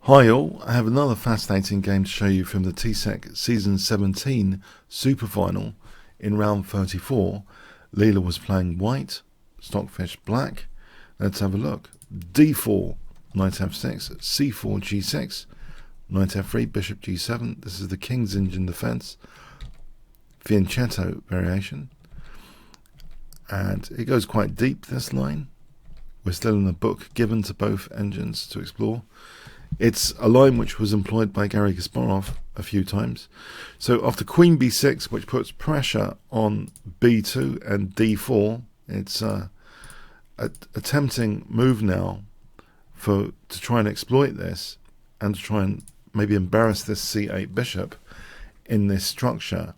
Hi all, I have another fascinating game to show you from the TCEC Season 17 Super Final. In round 34, Leela was playing white, Stockfish black. Let's have a look. D4, knight f6, c4, g6, knight f3, bishop g7. This is the King's Engine defense, fianchetto variation. And it goes quite deep, this line. We're still in the book given to both engines to explore. It's a line which was employed by Garry Kasparov a few times. So after queen b6, which puts pressure on b2 and d4, it's a tempting move now to try and exploit this and to try and maybe embarrass this c8 bishop in this structure.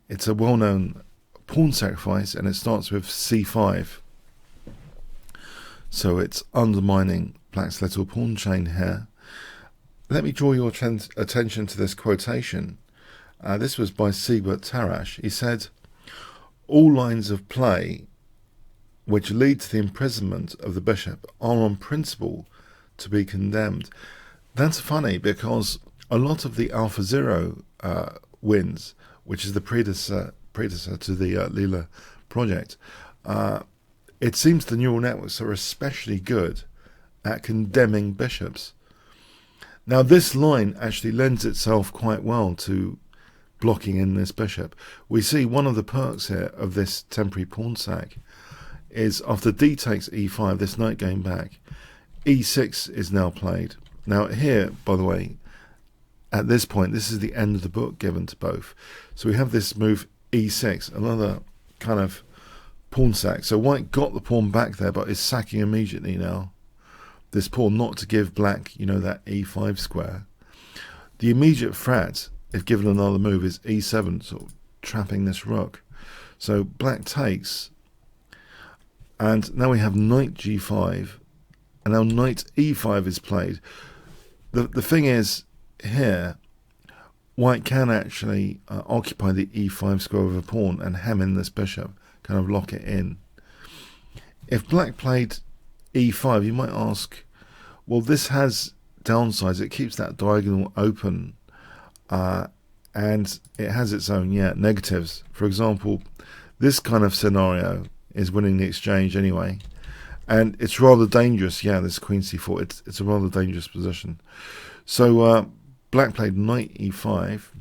It's a well-known pawn sacrifice, and it starts with c5. So it's undermining Black's little pawn chain here. Let me draw your attention to this quotation. This was by Siebert Tarash. He said, "All lines of play which lead to the imprisonment of the bishop are on principle to be condemned." That's funny, because a lot of the AlphaZero wins, which is the predecessor to the Leela project, it seems the neural networks are especially good at condemning bishops. Now this line actually lends itself quite well to blocking in this bishop. We see one of the perks here of this temporary pawn sack is after d takes e5, this knight going back, e6 is now played. Now here, by the way, at this point, this is the end of the book given to both. So we have this move e6, another kind of pawn sack. So white got the pawn back there, but is sacking immediately now. This pawn, not to give black, that e5 square. The immediate threat, if given another move, is e7, sort of trapping this rook. So black takes, and now we have knight g5, and now knight e5 is played. The thing is, here, white can actually occupy the e5 square with a pawn and hem in this bishop, kind of lock it in. If black played e5, you might ask, well, this has downsides. It keeps that diagonal open, and it has its own negatives. For example, this kind of scenario is winning the exchange anyway, and it's rather dangerous. This queen c4, it's a rather dangerous position. So black played knight e5,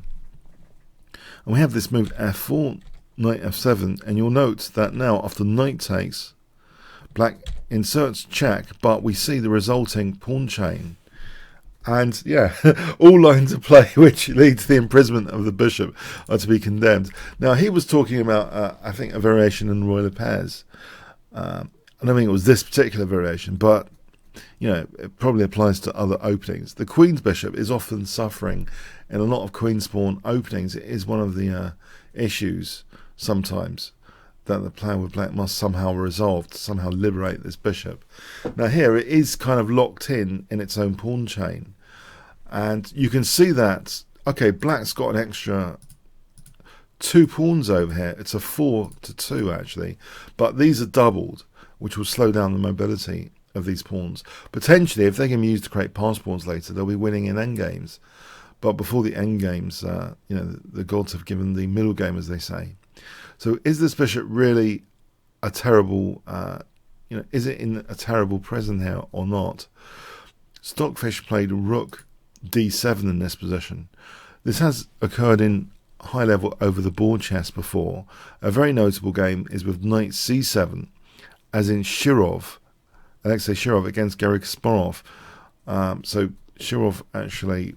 and we have this move f4, knight f7, and you'll note that now after knight takes, black inserts check, but we see the resulting pawn chain, and all lines of play which lead to the imprisonment of the bishop are to be condemned. Now he was talking about I think a variation in Roy Lopez. I don't think it was this particular variation, but it probably applies to other openings. The queen's bishop is often suffering in a lot of queen's pawn openings. It is one of the issues sometimes that the player with black must somehow resolve, to somehow liberate this bishop. Now here it is kind of locked in its own pawn chain, and you can see that, okay, black's got an extra 2 pawns over here. It's a 4-2 actually, but these are doubled, which will slow down the mobility of these pawns. Potentially, if they can be used to create pass pawns later, they'll be winning in endgames. But before the endgames, the gods have given the middle game, as they say. So is this bishop really a terrible, is it in a terrible prison here or not? Stockfish played rook d7 in this position. This has occurred in high level over the board chess before. A very notable game is with knight c7, as in Alexei Shirov against Garry Kasparov. So Shirov actually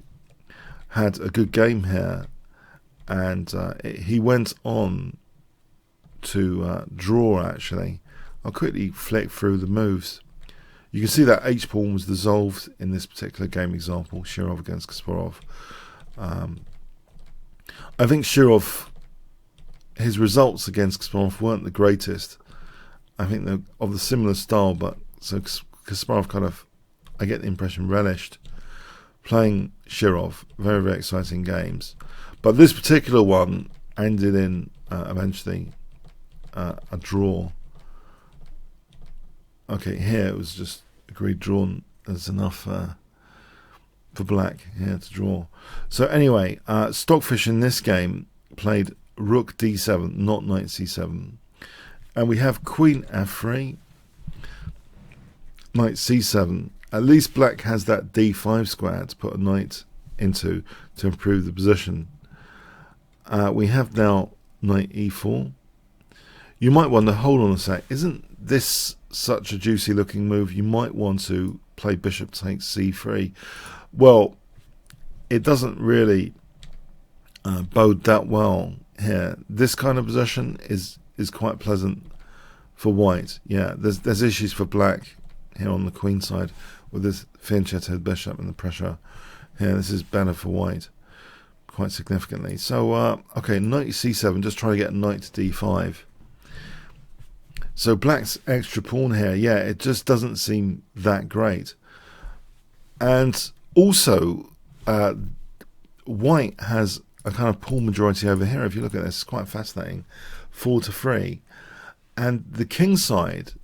had a good game here, and he went on to draw actually. I'll quickly flick through the moves. You can see that H pawn was dissolved in this particular game example, Shirov against Kasparov. I think Shirov, his results against Kasparov weren't the greatest. I think they're of the similar style, but so Kasparov kind of, I get the impression, relished playing Shirov. Very, very exciting games. But this particular one ended in eventually a draw. Okay, here it was just agreed drawn. There's enough for black here to draw. So anyway, Stockfish in this game played rook d7, not knight c7. And we have queen f3, knight c7. At least black has that d5 square to put a knight into to improve the position. We have now knight e4. You might wonder, hold on a sec, isn't this such a juicy looking move? You might want to play bishop takes c3. Well, it doesn't really bode that well here. This kind of position is quite pleasant for white. Yeah, there's issues for black here on the queen side with this fianchettoed bishop and the pressure here. This is better for white quite significantly. So okay, knight c7, just trying to get knight to d5. So black's extra pawn here, yeah, it just doesn't seem that great. And also white has a kind of pawn majority over here. If you look at this, it's quite fascinating. 4-3. And the king side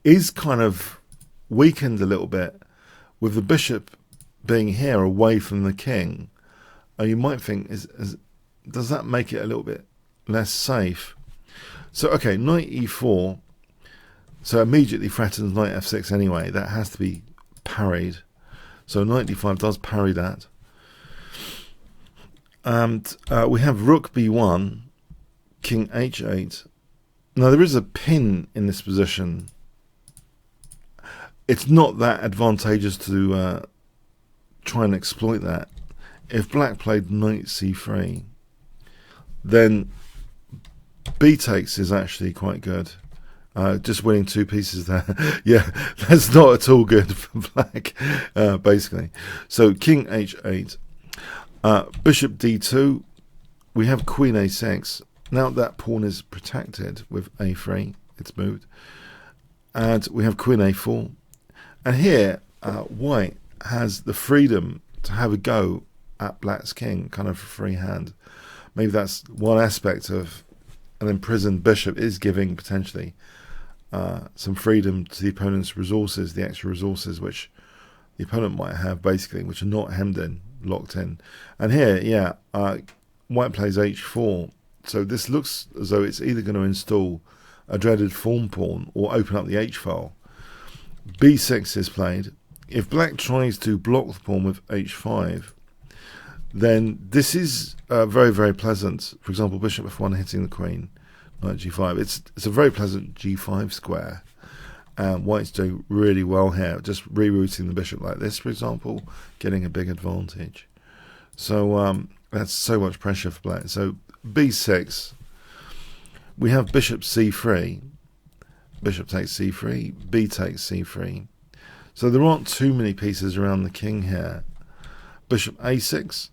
is kind of weakened a little bit with the bishop being here away from the king. You might think, does that make it a little bit less safe? So, okay, knight e4. So immediately threatens knight f6 anyway. That has to be parried. So knight d5 does parry that. And we have rook b1, king h8. Now there is a pin in this position. It's not that advantageous to try and exploit that. If black played knight c3, then b takes is actually quite good. Just winning 2 pieces there. Yeah, that's not at all good for black, basically. So king h8, bishop d2, we have queen a6. Now that pawn is protected with a3, it's moved. And we have queen a4. And here, white has the freedom to have a go at black's king, kind of a free hand. Maybe that's one aspect of an imprisoned bishop, is giving potentially some freedom to the opponent's resources, the extra resources which the opponent might have, basically, which are not hemmed in, locked in. And here, yeah, white plays h4. So this looks as though it's either going to install a dreaded form pawn or open up the h-file. b6 is played. If black tries to block the pawn with h5, then this is very, very pleasant. For example, bishop f1 hitting the queen, knight g5. It's a very pleasant g5 square. White's doing really well here, just rerouting the bishop like this, for example, getting a big advantage. So that's so much pressure for black. So b6, we have bishop c3, bishop takes c3, b takes c3. So there aren't too many pieces around the king here. Bishop a6.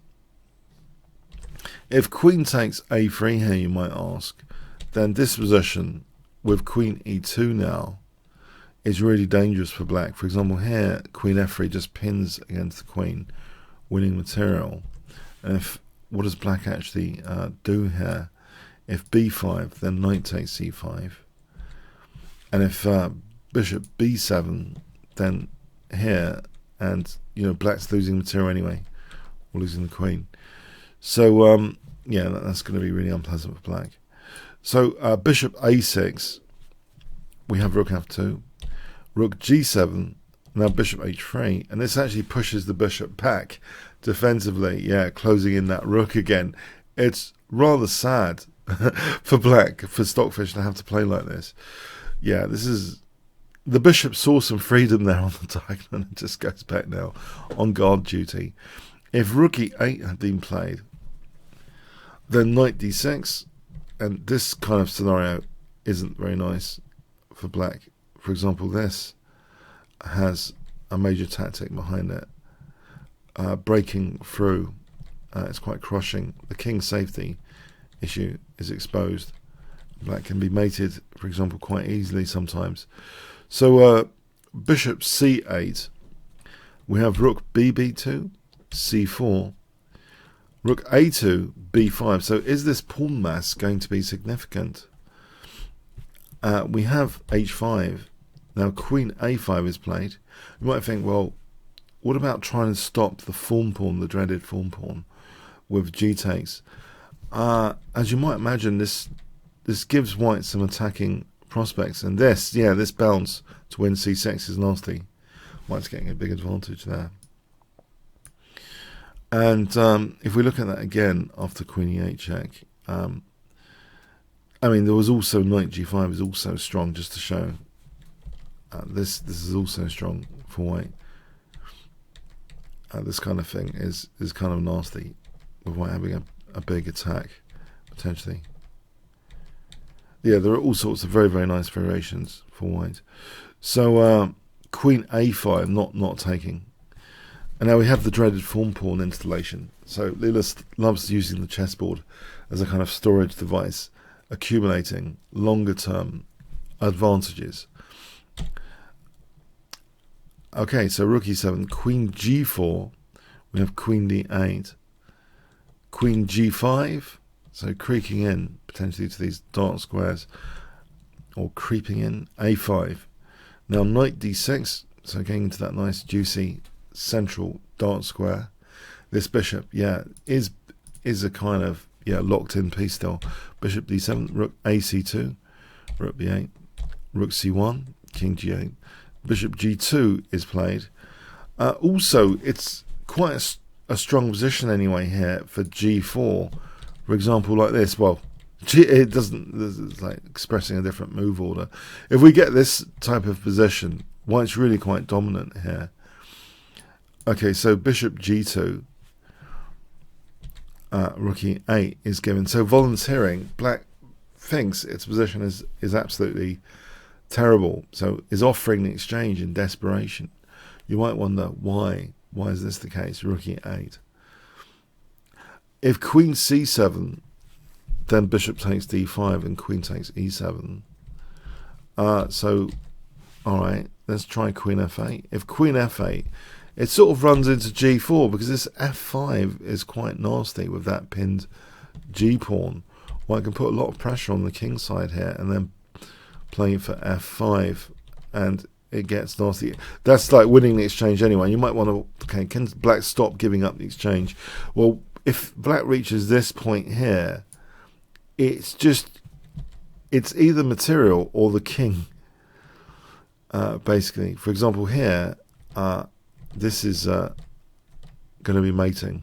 If queen takes a3 here, you might ask, then this position with queen e2 now is really dangerous for black. For example, here, queen f3 just pins against the queen, winning material. And if, what does black actually do here? If b5, then knight takes c5. And if bishop b7, then here, and black's losing material anyway, or losing the queen. So yeah, that's going to be really unpleasant for black. So bishop a6, we have rook f2, rook g7, now bishop h3, and this actually pushes the bishop back defensively. Yeah, closing in that rook again. It's rather sad for black, for Stockfish to have to play like this. Yeah, this is, the bishop saw some freedom there on the diagonal and just goes back now on guard duty. If rook e8 had been played, then knight d6, and this kind of scenario isn't very nice for black. For example, this has a major tactic behind it, breaking through. It's quite crushing. The king's safety issue is exposed. Black can be mated, for example, quite easily sometimes. So bishop c8, we have rook bb2, c4, rook a2, b5. So is this pawn mass going to be significant? We have h5. Now queen a5 is played. You might think, well, what about trying to stop the fawn pawn, the dreaded fawn pawn, with g takes? As you might imagine, this gives white some attacking prospects, and this bounce to win c6 is nasty. White's getting a big advantage there. And if we look at that again after queen e8 check, I mean, there was also knight g5 is also strong, just to show. This is also strong for white. This kind of thing is kind of nasty, with white having a big attack potentially. Yeah, there are all sorts of very, very nice variations for white. So queen a5 not taking. And now we have the dreaded fawn pawn installation. So Leela loves using the chessboard as a kind of storage device, accumulating longer term advantages. Okay, so rook e7, queen g4, we have queen d8, queen g5, so creaking in potentially to these dark squares, or creeping in, a5. Now knight d6, so getting into that nice juicy central dark square. This bishop, is a kind of locked in piece still. Bishop d7, rook ac2, rook b8, rook c1, king g8. Bishop g2 is played. Also, it's quite a strong position anyway here for g4. For example, like this. Well, it doesn't. It's like expressing a different move order. If we get this type of position, white's really quite dominant here. Okay, so bishop g2, rook e8 is given. So volunteering, black thinks its position is absolutely terrible, so is offering the exchange in desperation. You might wonder why is this the case? Rook e8. If queen c7, then bishop takes d5 and queen takes e7. So alright, let's try queen f8. If queen f8, it sort of runs into g4 because this f5 is quite nasty with that pinned g pawn. Well, I can put a lot of pressure on the king side here and then playing for f5, and it gets nasty. That's like winning the exchange anyway. You might want to, okay, can black stop giving up the exchange? Well, if black reaches this point here, it's either material or the king, basically. For example, here, this is going to be mating.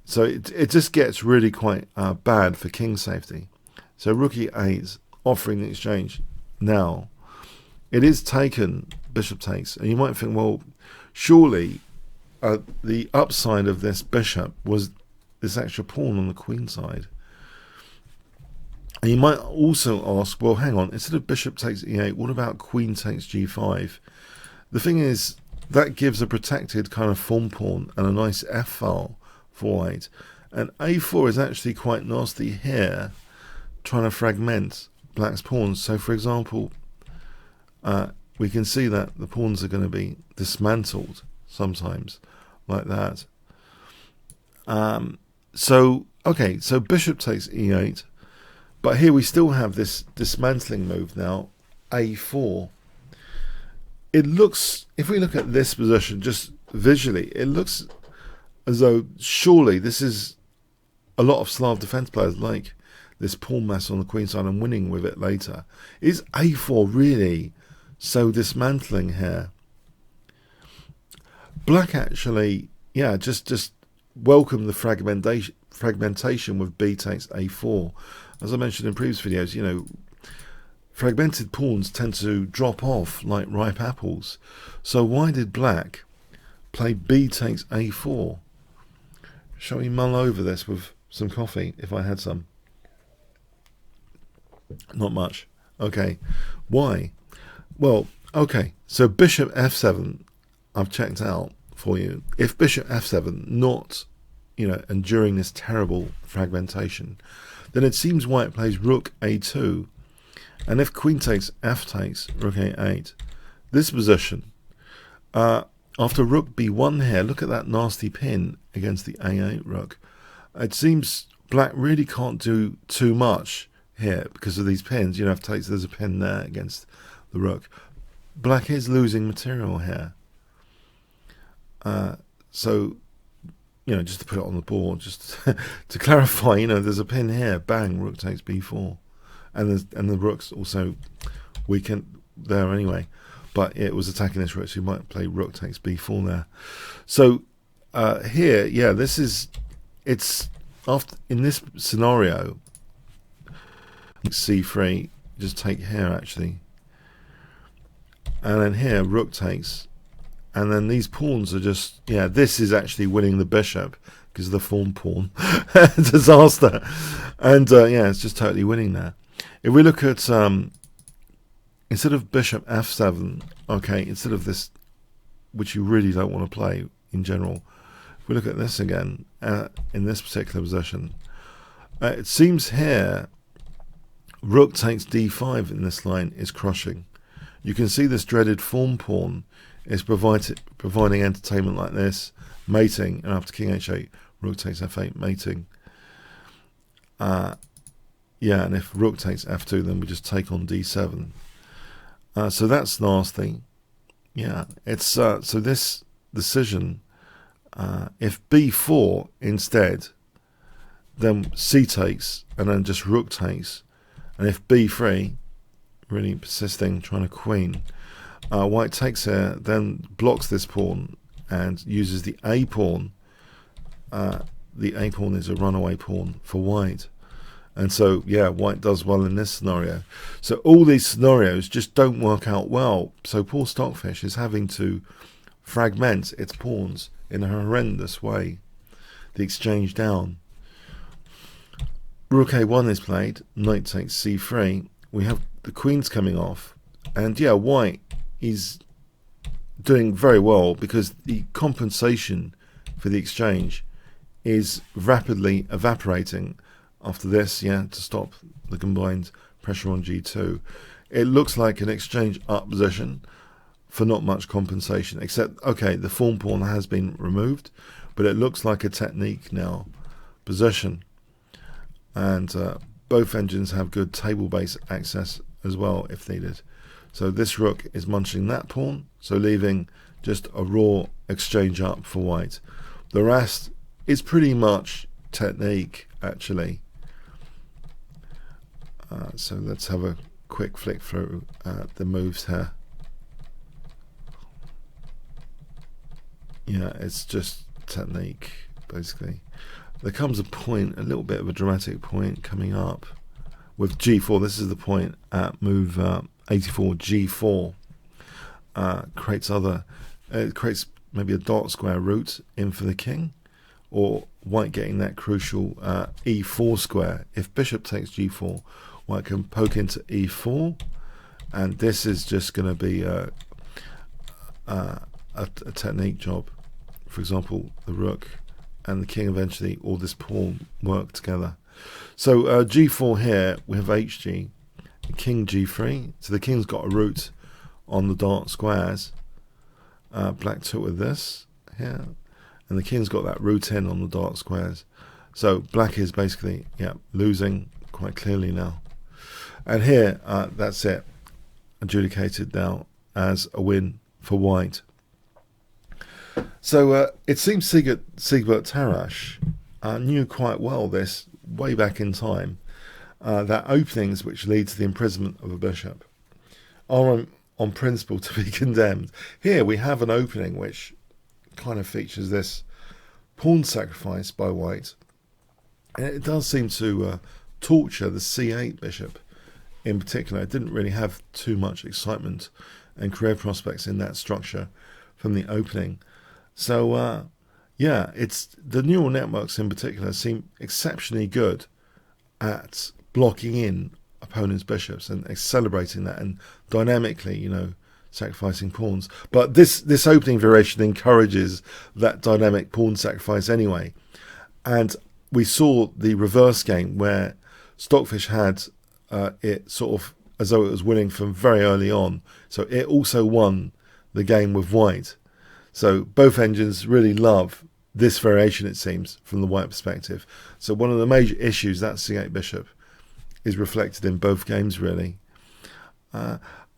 So it just gets really quite bad for king safety. So rook e8 offering the exchange. Now, it is taken, bishop takes, and you might think, well, surely the upside of this bishop was this extra pawn on the queen side. And you might also ask, well, hang on, instead of bishop takes e8, what about queen takes g5? The thing is, that gives a protected kind of fawn pawn and a nice f-file for white. And a4 is actually quite nasty here, trying to fragment black's pawns. So for example, we can see that the pawns are going to be dismantled sometimes like that. So bishop takes e8, but here we still have this dismantling move now, a4. It looks, if we look at this position just visually, it looks as though surely this is a lot of Slav defense players like this pawn mass on the queen side and winning with it later. Is a4 really so dismantling here? Black actually, just welcome the fragmentation with b takes a4. As I mentioned in previous videos, fragmented pawns tend to drop off like ripe apples. So why did black play b takes a4? Shall we mull over this with some coffee, if I had some? Not much. Okay. Why? Well, okay. So bishop f7, I've checked out for you. If bishop f7 not, enduring this terrible fragmentation, then it seems white plays rook a2. And if queen takes f takes, rook a8, this position, after rook b1 here, look at that nasty pin against the a8 rook. It seems black really can't do too much here because of these pins. If takes, there's a pin there against the rook. Black is losing material here. So, just to put it on the board, just to clarify, there's a pin here, bang, rook takes b4. And the rook's also weakened there anyway. But it was attacking this rook, so you might play rook takes b4 there. So here, yeah, it's after in this scenario, c3, just take here actually. And then here, rook takes. And then these pawns are just, this is actually winning the bishop because of the form pawn. Disaster. And it's just totally winning there. If we look at, instead of bishop f7, okay, instead of this, which you really don't want to play in general, if we look at this again, in this particular position, it seems here, rook takes d5 in this line is crushing. You can see this dreaded form pawn is providing entertainment like this, mating, and after king h8, rook takes f8, mating. And if rook takes f2, then we just take on d7. So that's nasty. Yeah, it's so this decision, if b4 instead, then c takes, and then just rook takes, and if b3, really persisting, trying to queen. White takes here, then blocks this pawn and uses the a pawn. The a pawn is a runaway pawn for white. And so, white does well in this scenario. So all these scenarios just don't work out well. So poor Stockfish is having to fragment its pawns in a horrendous way. The exchange down. Rook a1 is played, knight takes c3. We have the queens coming off. And white is doing very well because the compensation for the exchange is rapidly evaporating after this, to stop the combined pressure on g2. It looks like an exchange up position for not much compensation, except, okay, the form pawn has been removed, but it looks like a technique now position. And both engines have good table-based access as well if needed. So this rook is munching that pawn, so leaving just a raw exchange up for white. The rest is pretty much technique, actually. So let's have a quick flick through the moves here. It's just technique, basically. There comes a point, a little bit of a dramatic point coming up with g4. This is the point at move 84, g4. Creates maybe a dark square route in for the king, or white getting that crucial e4 square. If bishop takes g4, white can poke into e4, and this is just going to be a technique job. For example, the rook and the king eventually, or this pawn, work together. So g4 here, we have hg, king g3. So the king's got a route on the dark squares. Black took with this here, and the king's got that route in on the dark squares. So black is basically losing quite clearly now. And here, that's it, adjudicated now as a win for white. So it seems Siegbert Tarrasch knew quite well this way back in time, that openings which lead to the imprisonment of a bishop are on principle to be condemned. Here we have an opening which kind of features this pawn sacrifice by white, and it does seem to torture the c8 bishop in particular. It didn't really have too much excitement and career prospects in that structure from the opening. So it's the neural networks in particular seem exceptionally good at blocking in opponents' bishops and celebrating that and dynamically, sacrificing pawns. But this opening variation encourages that dynamic pawn sacrifice anyway. And we saw the reverse game where Stockfish had it sort of as though it was winning from very early on. So it also won the game with white. So both engines really love this variation, it seems, from the white perspective. So one of the major issues, that c8 bishop, is reflected in both games, really.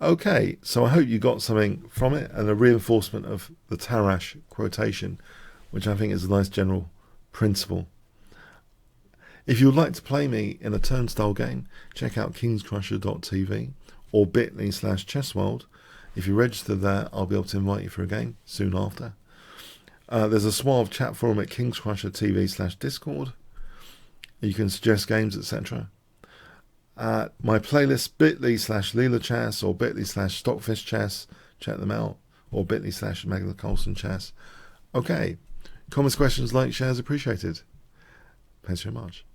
Okay, so I hope you got something from it and a reinforcement of the Tarrasch quotation, which I think is a nice general principle. If you would like to play me in a turnstile game, check out kingscrusher.tv or bit.ly/chessworld. If you register there, I'll be able to invite you for a game soon after. There's a suave chat forum at kingscrusher.tv/discord. You can suggest games, etc. My playlist, bit.ly/Leela chess or bit.ly/Stockfish chess. Check them out. Or bit.ly/Magnus Carlsen chess. Okay. Comments, questions, likes, shares appreciated. Thanks very much.